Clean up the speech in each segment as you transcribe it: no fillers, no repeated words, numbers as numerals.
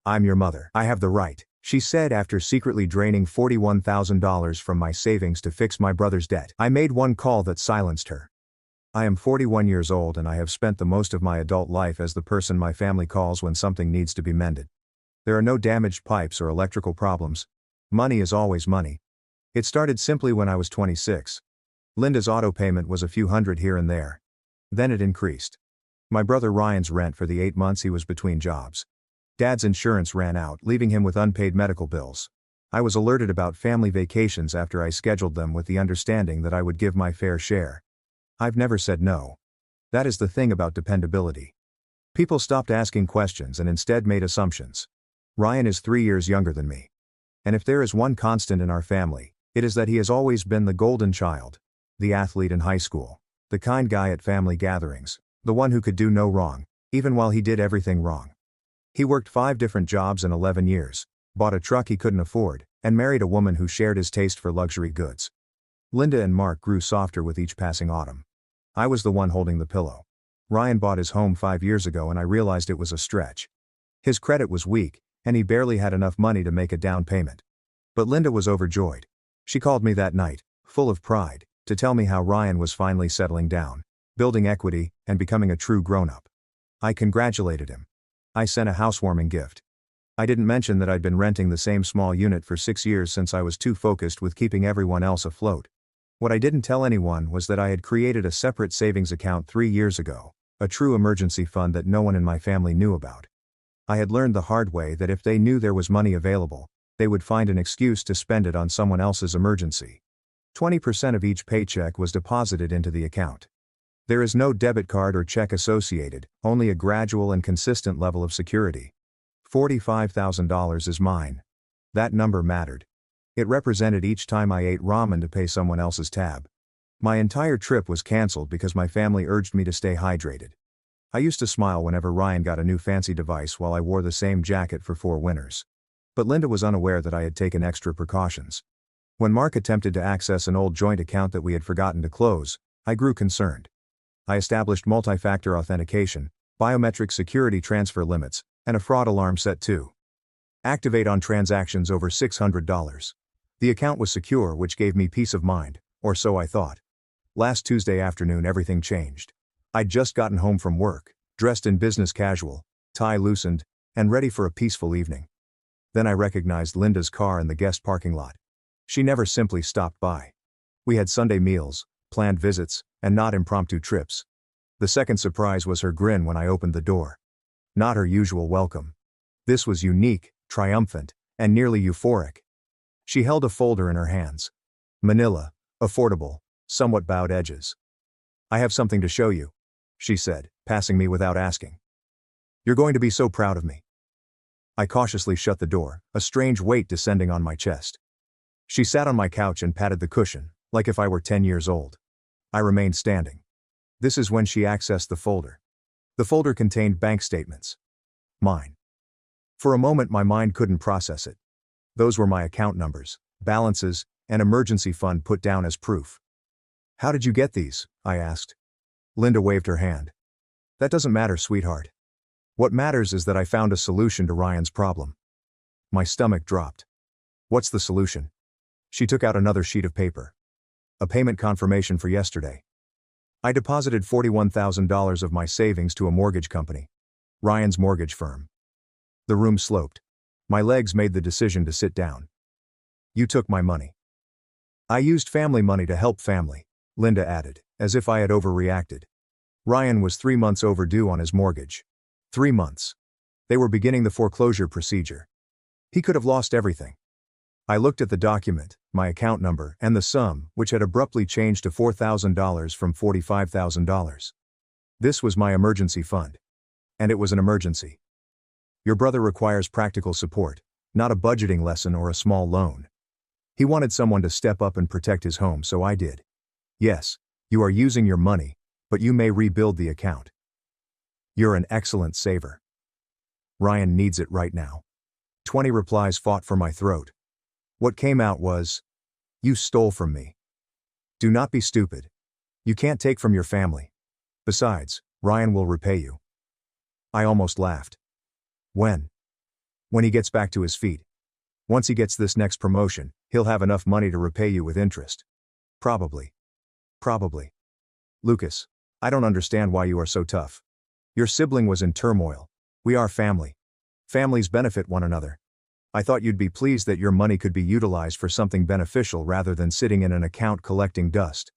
I'm your mother. I have the right, she said after secretly draining $41,000 from my savings to fix my brother's debt. I made one call that silenced her. I am 41 years old and I have spent the most of my adult life as the person my family calls when something needs to be mended. There are no damaged pipes or electrical problems. Money is always money. It started simply when I was 26. Linda's auto payment was a few hundred here and there. Then it increased. My brother Ryan's rent for the 8 months he was between jobs. Dad's insurance ran out, leaving him with unpaid medical bills. I was alerted about family vacations after I scheduled them with the understanding that I would give my fair share. I've never said no. That is the thing about dependability. People stopped asking questions and instead made assumptions. Ryan is 3 years younger than me. And if there is one constant in our family, it is that he has always been the golden child, the athlete in high school, the kind guy at family gatherings, the one who could do no wrong, even while he did everything wrong. He worked 5 different jobs in 11 years, bought a truck he couldn't afford, and married a woman who shared his taste for luxury goods. Linda and Mark grew softer with each passing autumn. I was the one holding the pillow. Ryan bought his home 5 years ago and I realized it was a stretch. His credit was weak, and he barely had enough money to make a down payment. But Linda was overjoyed. She called me that night, full of pride, to tell me how Ryan was finally settling down, building equity, and becoming a true grown-up. I congratulated him. I sent a housewarming gift. I didn't mention that I'd been renting the same small unit for 6 years since I was too focused with keeping everyone else afloat. What I didn't tell anyone was that I had created a separate savings account 3 years ago, a true emergency fund that no one in my family knew about. I had learned the hard way that if they knew there was money available, they would find an excuse to spend it on someone else's emergency. 20% of each paycheck was deposited into the account. There is no debit card or check associated, only a gradual and consistent level of security. $45,000 is mine. That number mattered. It represented each time I ate ramen to pay someone else's tab. My entire trip was canceled because my family urged me to stay hydrated. I used to smile whenever Ryan got a new fancy device while I wore the same jacket for 4 winters. But Linda was unaware that I had taken extra precautions. When Mark attempted to access an old joint account that we had forgotten to close, I grew concerned. I established multi-factor authentication, biometric security transfer limits, and a fraud alarm set to activate on transactions over $600. The account was secure, which gave me peace of mind, or so I thought. Last Tuesday afternoon everything changed. I'd just gotten home from work, dressed in business casual, tie loosened, and ready for a peaceful evening. Then I recognized Linda's car in the guest parking lot. She never simply stopped by. We had Sunday meals, planned visits, and not impromptu trips. The second surprise was her grin when I opened the door. Not her usual welcome. This was unique, triumphant, and nearly euphoric. She held a folder in her hands. Manila, affordable, somewhat bowed edges. I have something to show you, she said, passing me without asking. You're going to be so proud of me. I cautiously shut the door, a strange weight descending on my chest. She sat on my couch and patted the cushion, like if I were 10 years old. I remained standing. This is when she accessed the folder. The folder contained bank statements. Mine. For a moment my mind couldn't process it. Those were my account numbers, balances, and emergency fund put down as proof. How did you get these? I asked. Linda waved her hand. That doesn't matter, sweetheart. What matters is that I found a solution to Ryan's problem. My stomach dropped. What's the solution? She took out another sheet of paper. A payment confirmation for yesterday. I deposited $41,000 of my savings to a mortgage company. Ryan's mortgage firm. The room sloped. My legs made the decision to sit down. You took my money. I used family money to help family, Linda added, as if I had overreacted. Ryan was 3 months overdue on his mortgage. 3 months. They were beginning the foreclosure procedure. He could have lost everything. I looked at the document, my account number, and the sum, which had abruptly changed to $4,000 from $45,000. This was my emergency fund. And it was an emergency. Your brother requires practical support, not a budgeting lesson or a small loan. He wanted someone to step up and protect his home, so I did. Yes, you are using your money, but you may rebuild the account. You're an excellent saver. Ryan needs it right now. 20 replies fought for my throat. What came out was, you stole from me. Do not be stupid. You can't take from your family. Besides, Ryan will repay you. I almost laughed. When? When he gets back to his feet. Once he gets this next promotion, he'll have enough money to repay you with interest. Probably. Probably. Lucas, I don't understand why you are so tough. Your sibling was in turmoil. We are family. Families benefit one another. I thought you'd be pleased that your money could be utilized for something beneficial rather than sitting in an account collecting dust.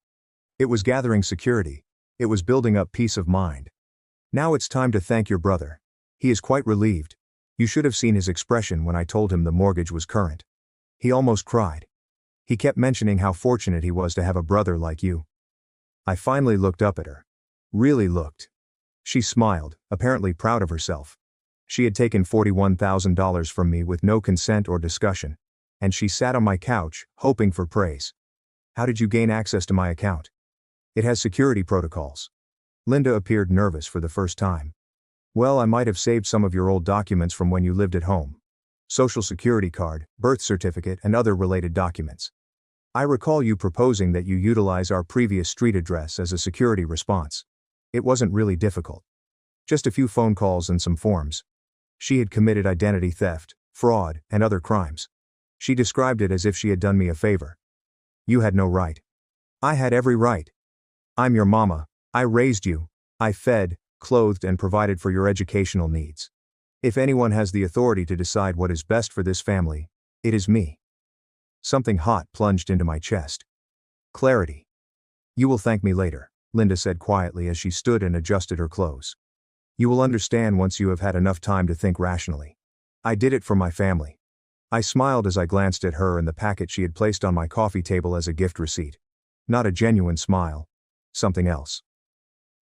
It was gathering security. It was building up peace of mind. Now it's time to thank your brother. He is quite relieved. You should have seen his expression when I told him the mortgage was current. He almost cried. He kept mentioning how fortunate he was to have a brother like you. I finally looked up at her. Really looked. She smiled, apparently proud of herself. She had taken $41,000 from me with no consent or discussion. And she sat on my couch, hoping for praise. How did you gain access to my account? It has security protocols. Linda appeared nervous for the first time. Well, I might have saved some of your old documents from when you lived at home. Social security card, birth certificate, and other related documents. I recall you proposing that you utilize our previous street address as a security response. It wasn't really difficult. Just a few phone calls and some forms. She had committed identity theft, fraud, and other crimes. She described it as if she had done me a favor. You had no right. I had every right. I'm your mama. I raised you. I fed, clothed, and provided for your educational needs. If anyone has the authority to decide what is best for this family, it is me. Something hot plunged into my chest. Clarity. You will thank me later, Linda said quietly as she stood and adjusted her clothes. You will understand once you have had enough time to think rationally. I did it for my family. I smiled as I glanced at her and the packet she had placed on my coffee table as a gift receipt. Not a genuine smile. Something else.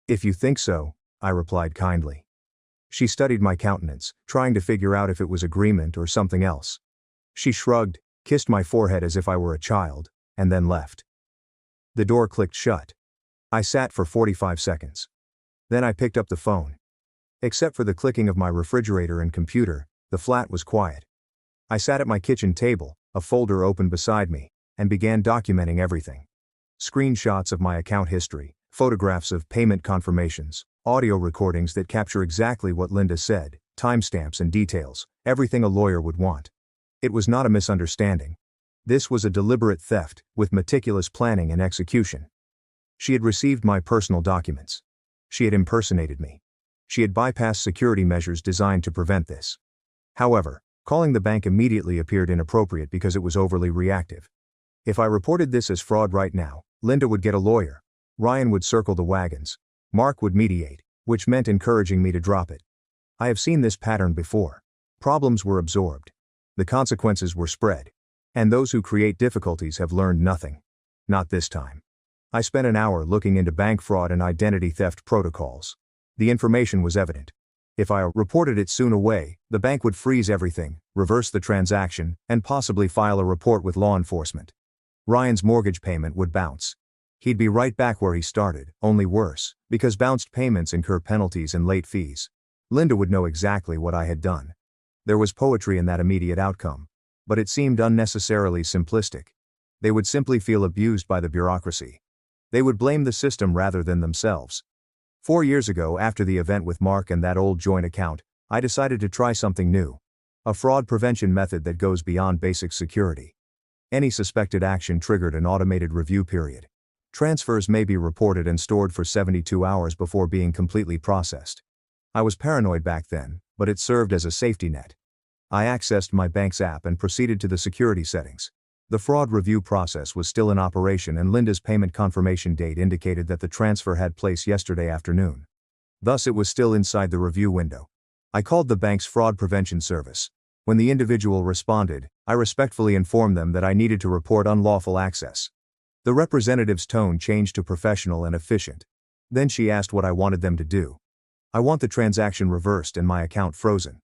If you think so, I replied kindly. She studied my countenance, trying to figure out if it was agreement or something else. She shrugged, kissed my forehead as if I were a child, and then left. The door clicked shut. I sat for 45 seconds. Then I picked up the phone. Except for the clicking of my refrigerator and computer, the flat was quiet. I sat at my kitchen table, a folder open beside me, and began documenting everything. Screenshots of my account history, photographs of payment confirmations, audio recordings that capture exactly what Linda said, timestamps and details, everything a lawyer would want. It was not a misunderstanding. This was a deliberate theft, with meticulous planning and execution. She had received my personal documents. She had impersonated me. She had bypassed security measures designed to prevent this. However, calling the bank immediately appeared inappropriate because it was overly reactive. If I reported this as fraud right now, Linda would get a lawyer. Ryan would circle the wagons. Mark would mediate, which meant encouraging me to drop it. I have seen this pattern before. Problems were absorbed. The consequences were spread. And those who create difficulties have learned nothing. Not this time. I spent an hour looking into bank fraud and identity theft protocols. The information was evident. If I reported it soon away, the bank would freeze everything, reverse the transaction, and possibly file a report with law enforcement. Ryan's mortgage payment would bounce. He'd be right back where he started, only worse, because bounced payments incur penalties and late fees. Linda would know exactly what I had done. There was poetry in that immediate outcome, but it seemed unnecessarily simplistic. They would simply feel abused by the bureaucracy. They would blame the system rather than themselves. 4 years ago, after the event with Mark and that old joint account, I decided to try something new. A fraud prevention method that goes beyond basic security. Any suspected action triggered an automated review period. Transfers may be reported and stored for 72 hours before being completely processed. I was paranoid back then, but it served as a safety net. I accessed my bank's app and proceeded to the security settings. The fraud review process was still in operation and Linda's payment confirmation date indicated that the transfer had place yesterday afternoon. Thus it was still inside the review window. I called the bank's fraud prevention service. When the individual responded, I respectfully informed them that I needed to report unlawful access. The representative's tone changed to professional and efficient. Then she asked what I wanted them to do. I want the transaction reversed and my account frozen.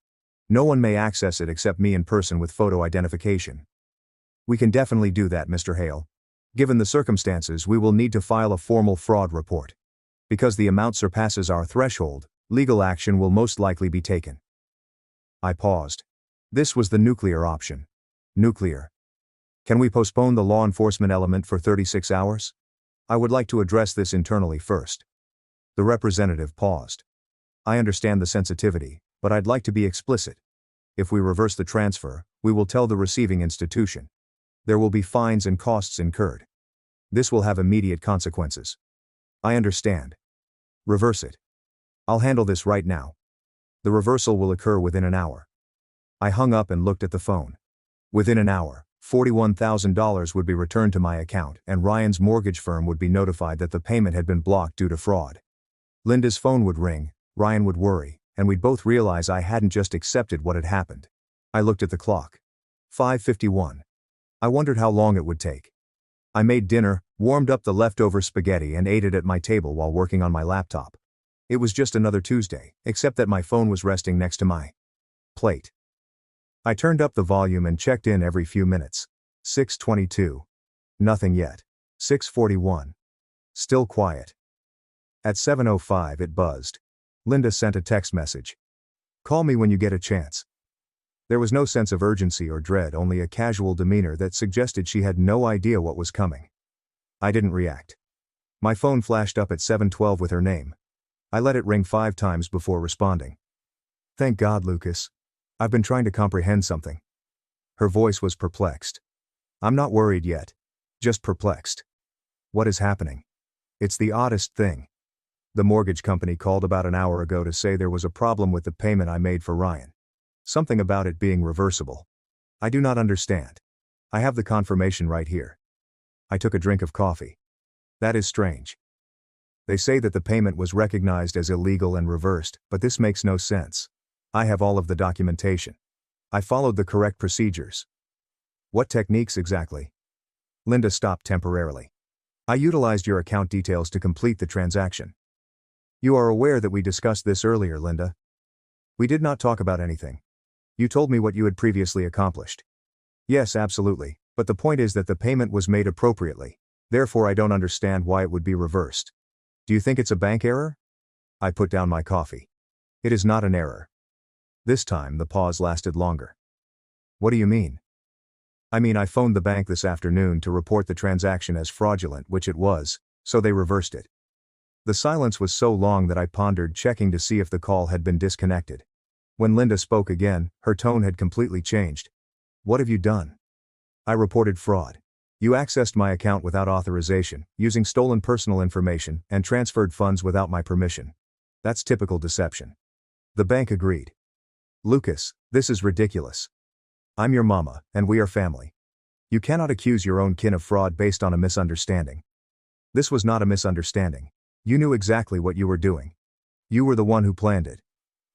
No one may access it except me in person with photo identification. We can definitely do that, Mr. Hale. Given the circumstances, we will need to file a formal fraud report. Because the amount surpasses our threshold, legal action will most likely be taken. I paused. This was the nuclear option. Nuclear. Can we postpone the law enforcement element for 36 hours? I would like to address this internally first. The representative paused. I understand the sensitivity, but I'd like to be explicit. If we reverse the transfer, we will tell the receiving institution. There will be fines and costs incurred. This will have immediate consequences. I understand. Reverse it. I'll handle this right now. The reversal will occur within an hour. I hung up and looked at the phone. Within an hour, $41,000 would be returned to my account, and Ryan's mortgage firm would be notified that the payment had been blocked due to fraud. Linda's phone would ring, Ryan would worry, and we'd both realize I hadn't just accepted what had happened. I looked at the clock. 5:51. I wondered how long it would take. I made dinner, warmed up the leftover spaghetti and ate it at my table while working on my laptop. It was just another Tuesday, except that my phone was resting next to my plate. I turned up the volume and checked in every few minutes. 6:22. Nothing yet. 6:41. Still quiet. At 7:05 it buzzed. Linda sent a text message. Call me when you get a chance. There was no sense of urgency or dread, only a casual demeanor that suggested she had no idea what was coming. I didn't react. My phone flashed up at 7:12 with her name. I let it ring 5 times before responding. Thank God, Lucas. I've been trying to comprehend something. Her voice was perplexed. I'm not worried yet. Just perplexed. What is happening? It's the oddest thing. The mortgage company called about an hour ago to say there was a problem with the payment I made for Ryan. Something about it being reversible. I do not understand. I have the confirmation right here. I took a drink of coffee. That is strange. They say that the payment was recognized as illegal and reversed, but this makes no sense. I have all of the documentation. I followed the correct procedures. What techniques exactly? Linda stopped temporarily. I utilized your account details to complete the transaction. You are aware that we discussed this earlier, Linda. We did not talk about anything. You told me what you had previously accomplished. Yes, absolutely, but the point is that the payment was made appropriately. Therefore, I don't understand why it would be reversed. Do you think it's a bank error? I put down my coffee. It is not an error. This time, the pause lasted longer. What do you mean? I mean, I phoned the bank this afternoon to report the transaction as fraudulent, which it was, so they reversed it. The silence was so long that I pondered, checking to see if the call had been disconnected. When Linda spoke again, her tone had completely changed. What have you done? I reported fraud. You accessed my account without authorization, using stolen personal information, and transferred funds without my permission. That's typical deception. The bank agreed. Lucas, this is ridiculous. I'm your mama, and we are family. You cannot accuse your own kin of fraud based on a misunderstanding. This was not a misunderstanding. You knew exactly what you were doing. You were the one who planned it.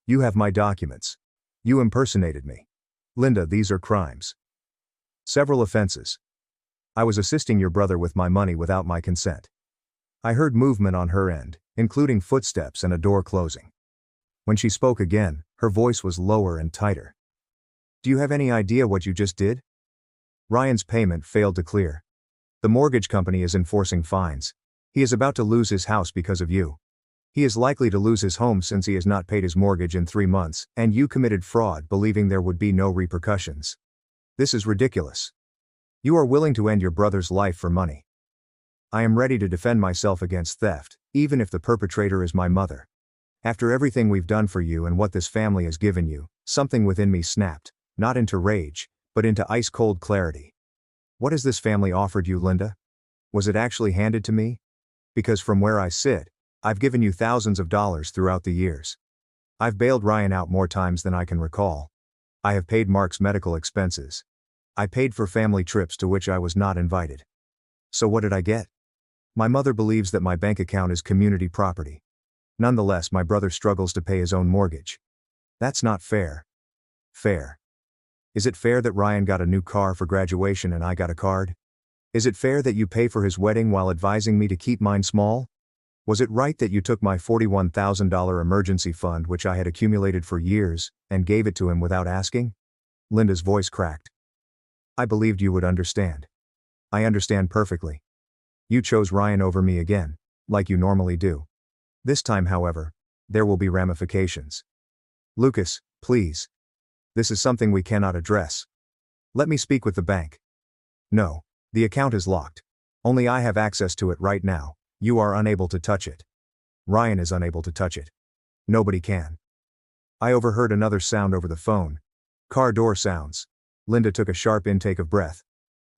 You have my documents. You impersonated me. Linda, these are crimes. Several offenses. I was assisting your brother with my money without my consent. I heard movement on her end, including footsteps and a door closing. When she spoke again, her voice was lower and tighter. Do you have any idea what you just did? Ryan's payment failed to clear. The mortgage company is enforcing fines. He is about to lose his house because of you. He is likely to lose his home since he has not paid his mortgage in 3 months, and you committed fraud believing there would be no repercussions. This is ridiculous. You are willing to end your brother's life for money. I am ready to defend myself against theft, even if the perpetrator is my mother. After everything we've done for you and what this family has given you, something within me snapped, not into rage, but into ice-cold clarity. What has this family offered you, Linda? Was it actually handed to me? Because from where I sit, I've given you thousands of dollars throughout the years. I've bailed Ryan out more times than I can recall. I have paid Mark's medical expenses. I paid for family trips to which I was not invited. So what did I get? My mother believes that my bank account is community property. Nonetheless, my brother struggles to pay his own mortgage. That's not fair. Fair. Is it fair that Ryan got a new car for graduation and I got a card? Is it fair that you pay for his wedding while advising me to keep mine small? Was it right that you took my $41,000 emergency fund, which I had accumulated for years, and gave it to him without asking? Linda's voice cracked. I believed you would understand. I understand perfectly. You chose Ryan over me again, like you normally do. This time, however, there will be ramifications. Lucas, please. This is something we cannot address. Let me speak with the bank. No, the account is locked. Only I have access to it right now. You are unable to touch it. Ryan is unable to touch it. Nobody can. I overheard another sound over the phone. Car door sounds. Linda took a sharp intake of breath.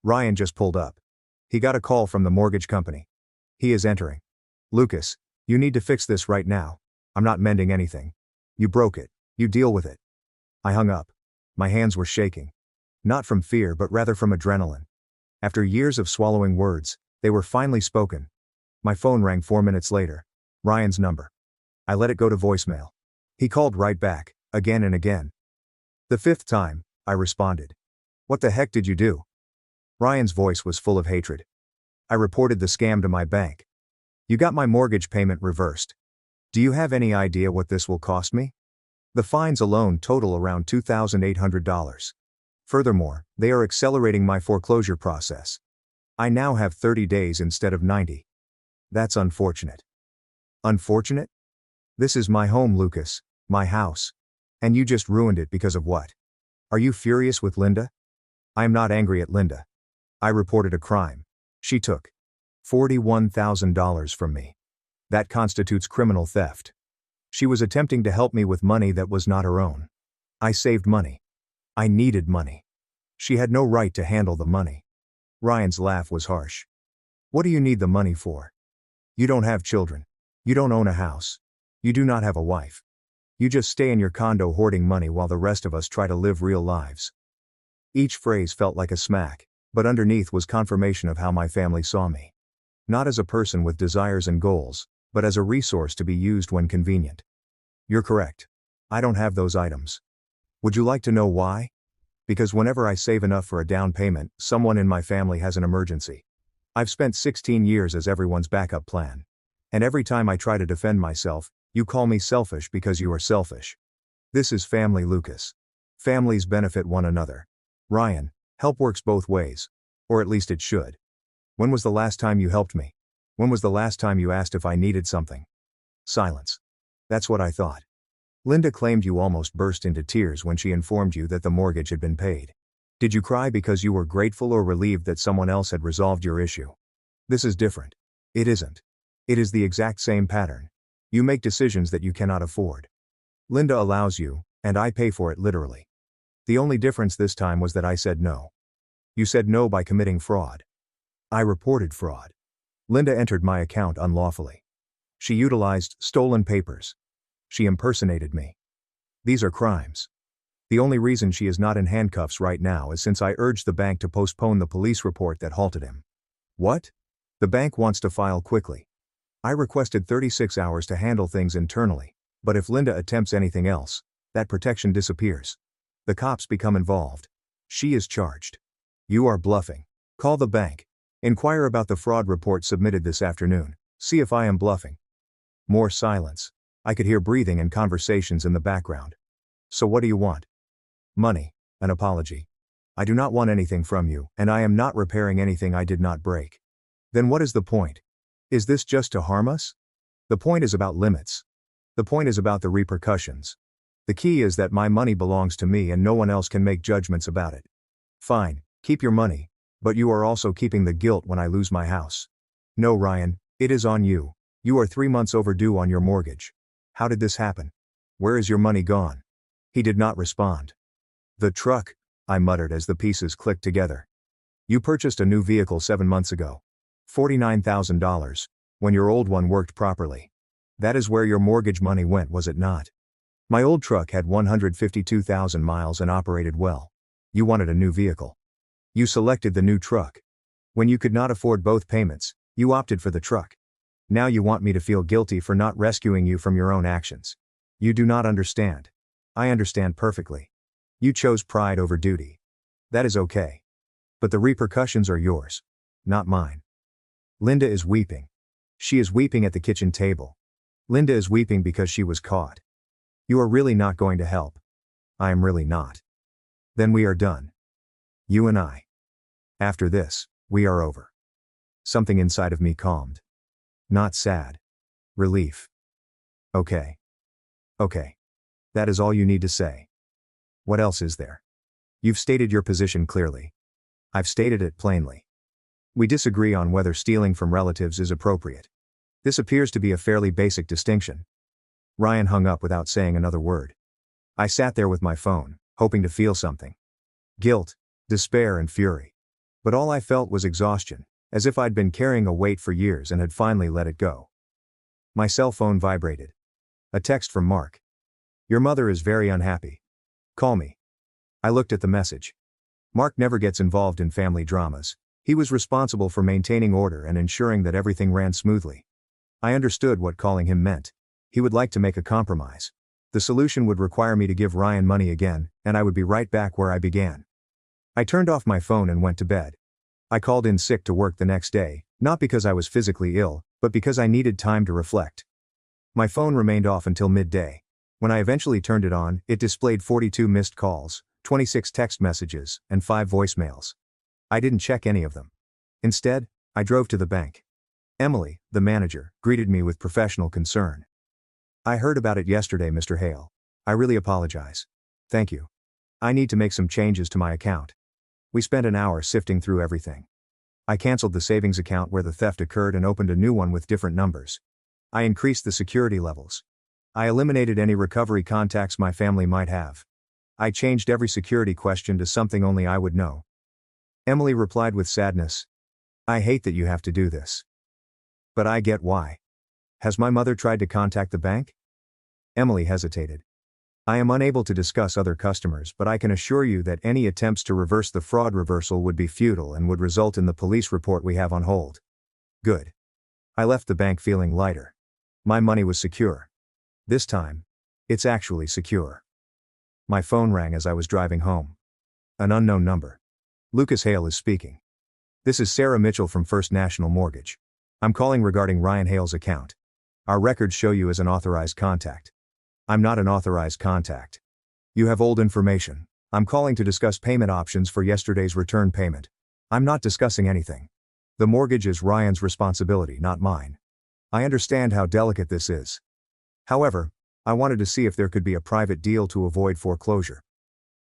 Ryan just pulled up. He got a call from the mortgage company. He is entering. Lucas, you need to fix this right now. I'm not mending anything. You broke it. You deal with it. I hung up. My hands were shaking. Not from fear but rather from adrenaline. After years of swallowing words, they were finally spoken. My phone rang 4 minutes later. Ryan's number. I let it go to voicemail. He called right back, again and again. The fifth time, I responded. What the heck did you do? Ryan's voice was full of hatred. I reported the scam to my bank. You got my mortgage payment reversed. Do you have any idea what this will cost me? The fines alone total around $2,800. Furthermore, they are accelerating my foreclosure process. I now have 30 days instead of 90. That's unfortunate. Unfortunate? This is my home, Lucas, my house. And you just ruined it because of what? Are you furious with Linda? I am not angry at Linda. I reported a crime. She took $41,000 from me. That constitutes criminal theft. She was attempting to help me with money that was not her own. I saved money. I needed money. She had no right to handle the money. Ryan's laugh was harsh. What do you need the money for? You don't have children. You don't own a house. You do not have a wife. You just stay in your condo hoarding money while the rest of us try to live real lives. Each phrase felt like a smack, but underneath was confirmation of how my family saw me. Not as a person with desires and goals, but as a resource to be used when convenient. You're correct. I don't have those items. Would you like to know why? Because whenever I save enough for a down payment, someone in my family has an emergency. I've spent 16 years as everyone's backup plan. And every time I try to defend myself, you call me selfish because you are selfish. This is family, Lucas. Families benefit one another. Ryan, help works both ways. Or at least it should. When was the last time you helped me? When was the last time you asked if I needed something? Silence. That's what I thought. Linda claimed you almost burst into tears when she informed you that the mortgage had been paid. Did you cry because you were grateful or relieved that someone else had resolved your issue? This is different. It isn't. It is the exact same pattern. You make decisions that you cannot afford. Linda allows you, and I pay for it literally. The only difference this time was that I said no. You said no by committing fraud. I reported fraud. Linda entered my account unlawfully. She utilized stolen papers. She impersonated me. These are crimes. The only reason she is not in handcuffs right now is since I urged the bank to postpone the police report that halted him. What? The bank wants to file quickly. I requested 36 hours to handle things internally, but if Linda attempts anything else, that protection disappears. The cops become involved. She is charged. You are bluffing. Call the bank. Inquire about the fraud report submitted this afternoon. See if I am bluffing. More silence. I could hear breathing and conversations in the background. So what do you want? Money. An apology. I do not want anything from you, and I am not repairing anything I did not break. Then what is the point? Is this just to harm us? The point is about limits. The point is about the repercussions. The key is that my money belongs to me and no one else can make judgments about it. Fine, keep your money, but you are also keeping the guilt when I lose my house. No, Ryan, it is on you. You are 3 months overdue on your mortgage. How did this happen? Where is your money gone? He did not respond. The truck, I muttered as the pieces clicked together. You purchased a new vehicle 7 months ago. $49,000, when your old one worked properly. That is where your mortgage money went, was it not? My old truck had 152,000 miles and operated well. You wanted a new vehicle. You selected the new truck. When you could not afford both payments, you opted for the truck. Now you want me to feel guilty for not rescuing you from your own actions. You do not understand. I understand perfectly. You chose pride over duty. That is okay. But the repercussions are yours, not mine. Linda is weeping. She is weeping at the kitchen table. Linda is weeping because she was caught. You are really not going to help. I am really not. Then we are done. You and I. After this, we are over. Something inside of me calmed. Not sad. Relief. Okay. Okay. That is all you need to say. What else is there? You've stated your position clearly. I've stated it plainly. We disagree on whether stealing from relatives is appropriate. This appears to be a fairly basic distinction. Ryan hung up without saying another word. I sat there with my phone, hoping to feel something. Guilt, despair, and fury. But all I felt was exhaustion, as if I'd been carrying a weight for years and had finally let it go. My cell phone vibrated. A text from Mark. "Your mother is very unhappy. Call me." I looked at the message. Mark never gets involved in family dramas. He was responsible for maintaining order and ensuring that everything ran smoothly. I understood what calling him meant. He would like to make a compromise. The solution would require me to give Ryan money again, and I would be right back where I began. I turned off my phone and went to bed. I called in sick to work the next day, not because I was physically ill, but because I needed time to reflect. My phone remained off until midday. When I eventually turned it on, it displayed 42 missed calls, 26 text messages, and 5 voicemails. I didn't check any of them. Instead, I drove to the bank. Emily, the manager, greeted me with professional concern. "I heard about it yesterday, Mr. Hale. I really apologize." "Thank you. I need to make some changes to my account." We spent an hour sifting through everything. I canceled the savings account where the theft occurred and opened a new one with different numbers. I increased the security levels. I eliminated any recovery contacts my family might have. I changed every security question to something only I would know. Emily replied with sadness, "I hate that you have to do this. But I get why. Has my mother tried to contact the bank?" Emily hesitated. "I am unable to discuss other customers, but I can assure you that any attempts to reverse the fraud reversal would be futile and would result in the police report we have on hold." Good. I left the bank feeling lighter. My money was secure. This time, it's actually secure. My phone rang as I was driving home. An unknown number. "Lucas Hale is speaking. This is Sarah Mitchell from First National Mortgage. I'm calling regarding Ryan Hale's account. Our records show you as an authorized contact." "I'm not an authorized contact. You have old information. I'm calling to discuss payment options for yesterday's return payment." "I'm not discussing anything. The mortgage is Ryan's responsibility, not mine. I understand how delicate this is. However, I wanted to see if there could be a private deal to avoid foreclosure."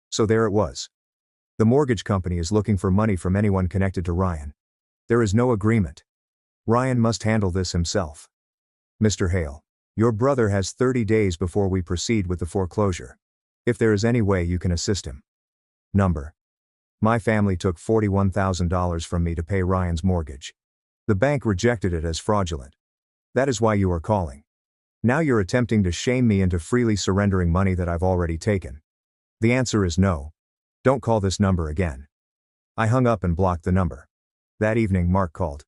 So there it was. The mortgage company is looking for money from anyone connected to Ryan. There is no agreement. Ryan must handle this himself. "Mr. Hale, your brother has 30 days before we proceed with the foreclosure. If there is any way you can assist him." Number. My family took $41,000 from me to pay Ryan's mortgage. The bank rejected it as fraudulent. That is why you are calling. Now you're attempting to shame me into freely surrendering money that I've already taken. The answer is no. Don't call this number again. I hung up and blocked the number. That evening Mark called.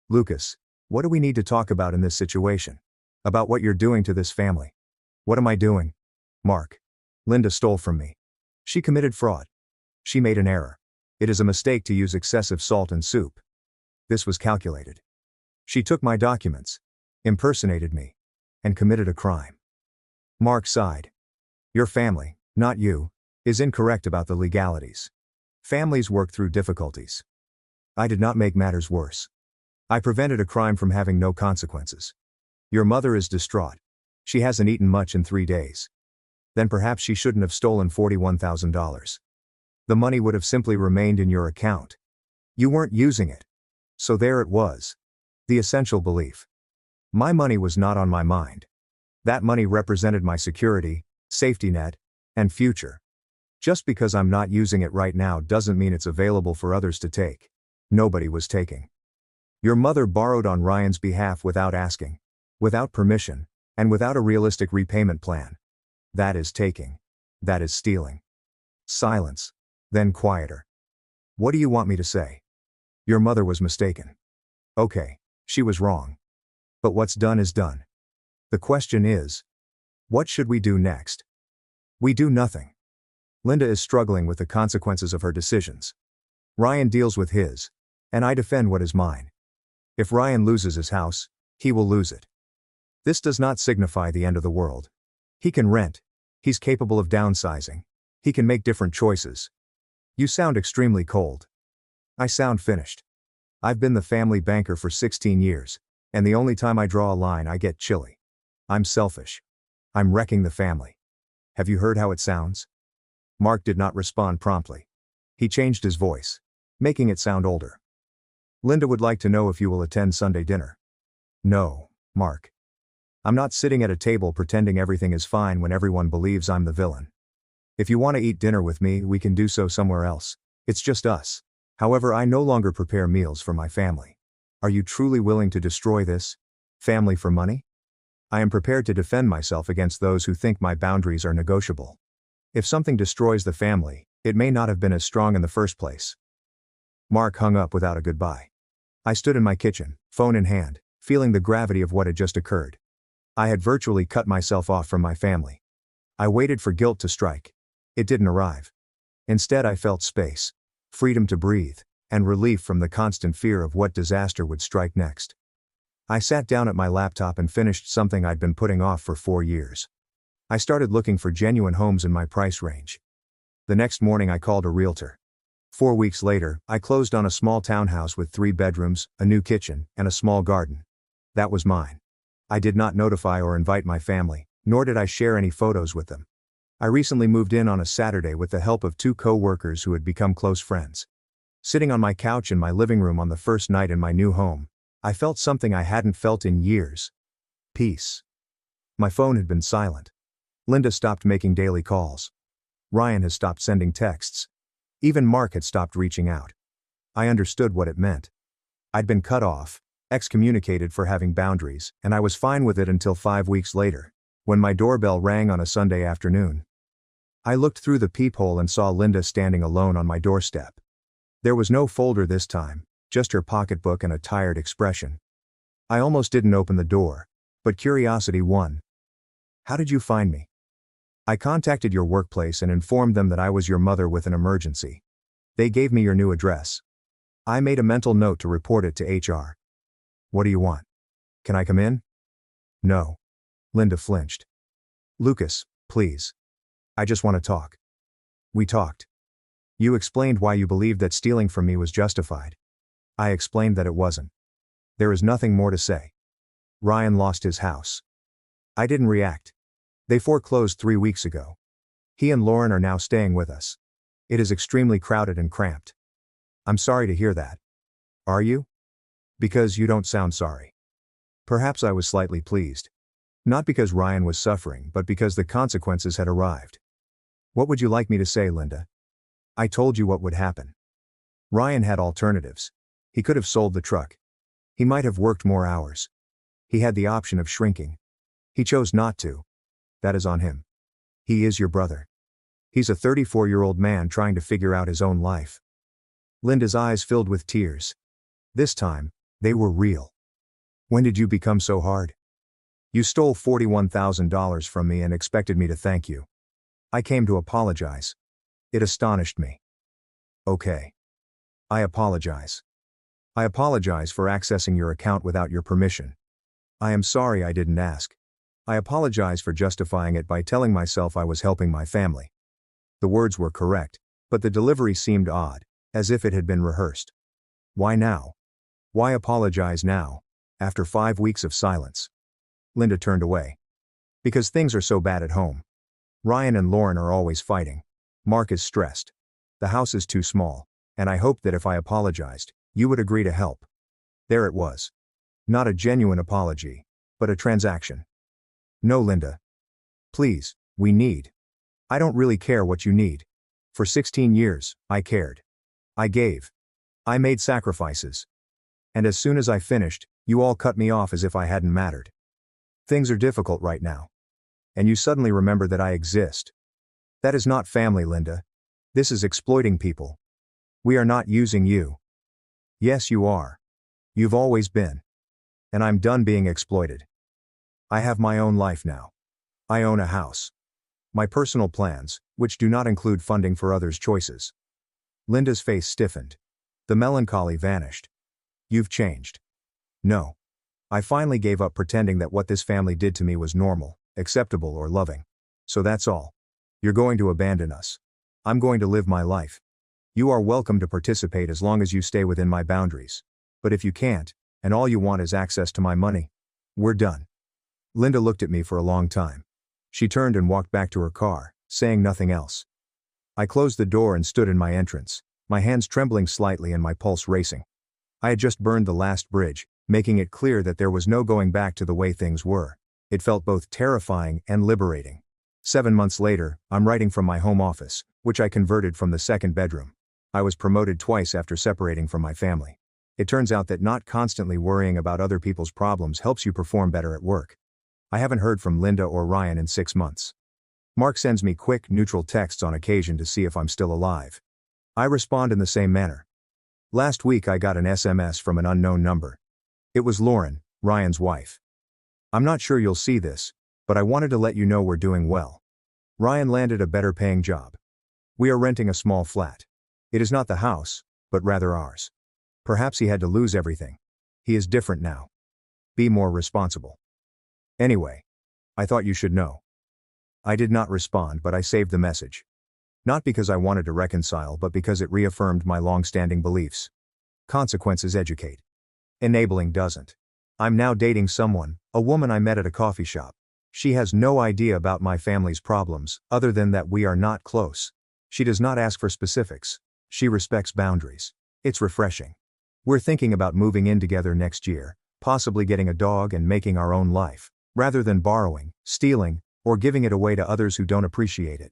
"Lucas, what do we need to talk about in this situation? About what you're doing to this family." "What am I doing?" "Mark. Linda stole from me. She committed fraud. She made an error. It is a mistake to use excessive salt in soup. This was calculated. She took my documents, impersonated me, and committed a crime." Mark sighed. "Your family, not you, is incorrect about the legalities. Families work through difficulties. I did not make matters worse. I prevented a crime from having no consequences. Your mother is distraught. She hasn't eaten much in 3 days. Then perhaps she shouldn't have stolen $41,000. The money would have simply remained in your account. You weren't using it. So there it was. The essential belief. My money was not on my mind. That money represented my security, safety net, and future. Just because I'm not using it right now doesn't mean it's available for others to take. Nobody was taking. Your mother borrowed on Ryan's behalf without asking, without permission, and without a realistic repayment plan. That is taking. That is stealing." Silence. Then quieter. "What do you want me to say?" "Your mother was mistaken." "Okay, she was wrong. But what's done is done. The question is, what should we do next?" "We do nothing. Linda is struggling with the consequences of her decisions. Ryan deals with his, and I defend what is mine. If Ryan loses his house, he will lose it. This does not signify the end of the world. He can rent. He's capable of downsizing. He can make different choices." "You sound extremely cold." "I sound finished. I've been the family banker for 16 years, and the only time I draw a line I get chilly. I'm selfish. I'm wrecking the family. Have you heard how it sounds?" Mark did not respond promptly. He changed his voice, making it sound older. "Linda would like to know if you will attend Sunday dinner." "No, Mark. I'm not sitting at a table pretending everything is fine when everyone believes I'm the villain. If you want to eat dinner with me, we can do so somewhere else. It's just us. However, I no longer prepare meals for my family. Are you truly willing to destroy this family for money? I am prepared to defend myself against those who think my boundaries are negotiable. If something destroys the family, it may not have been as strong in the first place. Mark hung up without a goodbye. I stood in my kitchen, phone in hand, feeling the gravity of what had just occurred. I had virtually cut myself off from my family. I waited for guilt to strike. It didn't arrive. Instead, I felt space, freedom to breathe, and relief from the constant fear of what disaster would strike next. I sat down at my laptop and finished something I'd been putting off for 4 years. I started looking for genuine homes in my price range. The next morning I called a realtor. 4 weeks later, I closed on a small townhouse with 3 bedrooms, a new kitchen, and a small garden. That was mine. I did not notify or invite my family, nor did I share any photos with them. I recently moved in on a Saturday with the help of 2 co-workers who had become close friends. Sitting on my couch in my living room on the first night in my new home, I felt something I hadn't felt in years. Peace. My phone had been silent. Linda stopped making daily calls. Ryan has stopped sending texts. Even Mark had stopped reaching out. I understood what it meant. I'd been cut off, excommunicated for having boundaries, and I was fine with it until 5 weeks later, when my doorbell rang on a Sunday afternoon. I looked through the peephole and saw Linda standing alone on my doorstep. There was no folder this time, just her pocketbook and a tired expression. I almost didn't open the door, but curiosity won. How did you find me? I contacted your workplace and informed them that I was your mother with an emergency. They gave me your new address. I made a mental note to report it to HR. What do you want? Can I come in? No. Linda flinched. Lucas, please. I just want to talk. We talked. You explained why you believed that stealing from me was justified. I explained that it wasn't. There is nothing more to say. Ryan lost his house. I didn't react. They foreclosed 3 weeks ago. He and Lauren are now staying with us. It is extremely crowded and cramped. I'm sorry to hear that. Are you? Because you don't sound sorry. Perhaps I was slightly pleased. Not because Ryan was suffering, but because the consequences had arrived. What would you like me to say, Linda? I told you what would happen. Ryan had alternatives. He could have sold the truck. He might have worked more hours. He had the option of shrinking. He chose not to. That is on him. He is your brother. He's a 34-year-old man trying to figure out his own life. Linda's eyes filled with tears. This time, they were real. When did you become so hard? You stole $41,000 from me and expected me to thank you. I came to apologize. It astonished me. Okay. I apologize. I apologize for accessing your account without your permission. I am sorry I didn't ask. I apologize for justifying it by telling myself I was helping my family. The words were correct, but the delivery seemed odd, as if it had been rehearsed. Why now? Why apologize now, after 5 weeks of silence? Linda turned away. Because things are so bad at home. Ryan and Lauren are always fighting. Mark is stressed. The house is too small, and I hoped that if I apologized, you would agree to help. There it was. Not a genuine apology, but a transaction. No, Linda. Please, we need. I don't really care what you need. For 16 years, I cared. I gave. I made sacrifices. And as soon as I finished, you all cut me off as if I hadn't mattered. Things are difficult right now. And you suddenly remember that I exist. That is not family, Linda. This is exploiting people. We are not using you. Yes, you are. You've always been. And I'm done being exploited. I have my own life now. I own a house. My personal plans, which do not include funding for others' choices. Linda's face stiffened. The melancholy vanished. You've changed. No. I finally gave up pretending that what this family did to me was normal, acceptable, or loving. So that's all. You're going to abandon us. I'm going to live my life. You are welcome to participate as long as you stay within my boundaries. But if you can't, and all you want is access to my money, we're done. Linda looked at me for a long time. She turned and walked back to her car, saying nothing else. I closed the door and stood in my entrance, my hands trembling slightly and my pulse racing. I had just burned the last bridge, making it clear that there was no going back to the way things were. It felt both terrifying and liberating. 7 months later, I'm writing from my home office, which I converted from the second bedroom. I was promoted twice after separating from my family. It turns out that not constantly worrying about other people's problems helps you perform better at work. I haven't heard from Linda or Ryan in 6 months. Mark sends me quick, neutral texts on occasion to see if I'm still alive. I respond in the same manner. Last week I got an SMS from an unknown number. It was Lauren, Ryan's wife. I'm not sure you'll see this, but I wanted to let you know we're doing well. Ryan landed a better paying job. We are renting a small flat. It is not the house, but rather ours. Perhaps he had to lose everything. He is different now. Be more responsible. Anyway, I thought you should know. I did not respond, but I saved the message. Not because I wanted to reconcile, but because it reaffirmed my long-standing beliefs. Consequences educate. Enabling doesn't. I'm now dating someone, a woman I met at a coffee shop. She has no idea about my family's problems, other than that we are not close. She does not ask for specifics. She respects boundaries. It's refreshing. We're thinking about moving in together next year, possibly getting a dog and making our own life, rather than borrowing, stealing, or giving it away to others who don't appreciate it.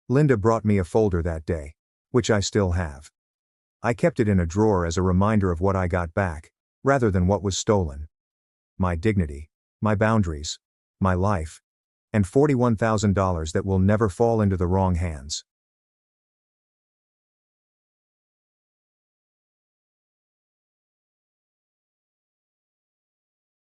Linda brought me a folder that day, which I still have. I kept it in a drawer as a reminder of what I got back, rather than what was stolen. My dignity, my boundaries, my life, and $41,000 that will never fall into the wrong hands.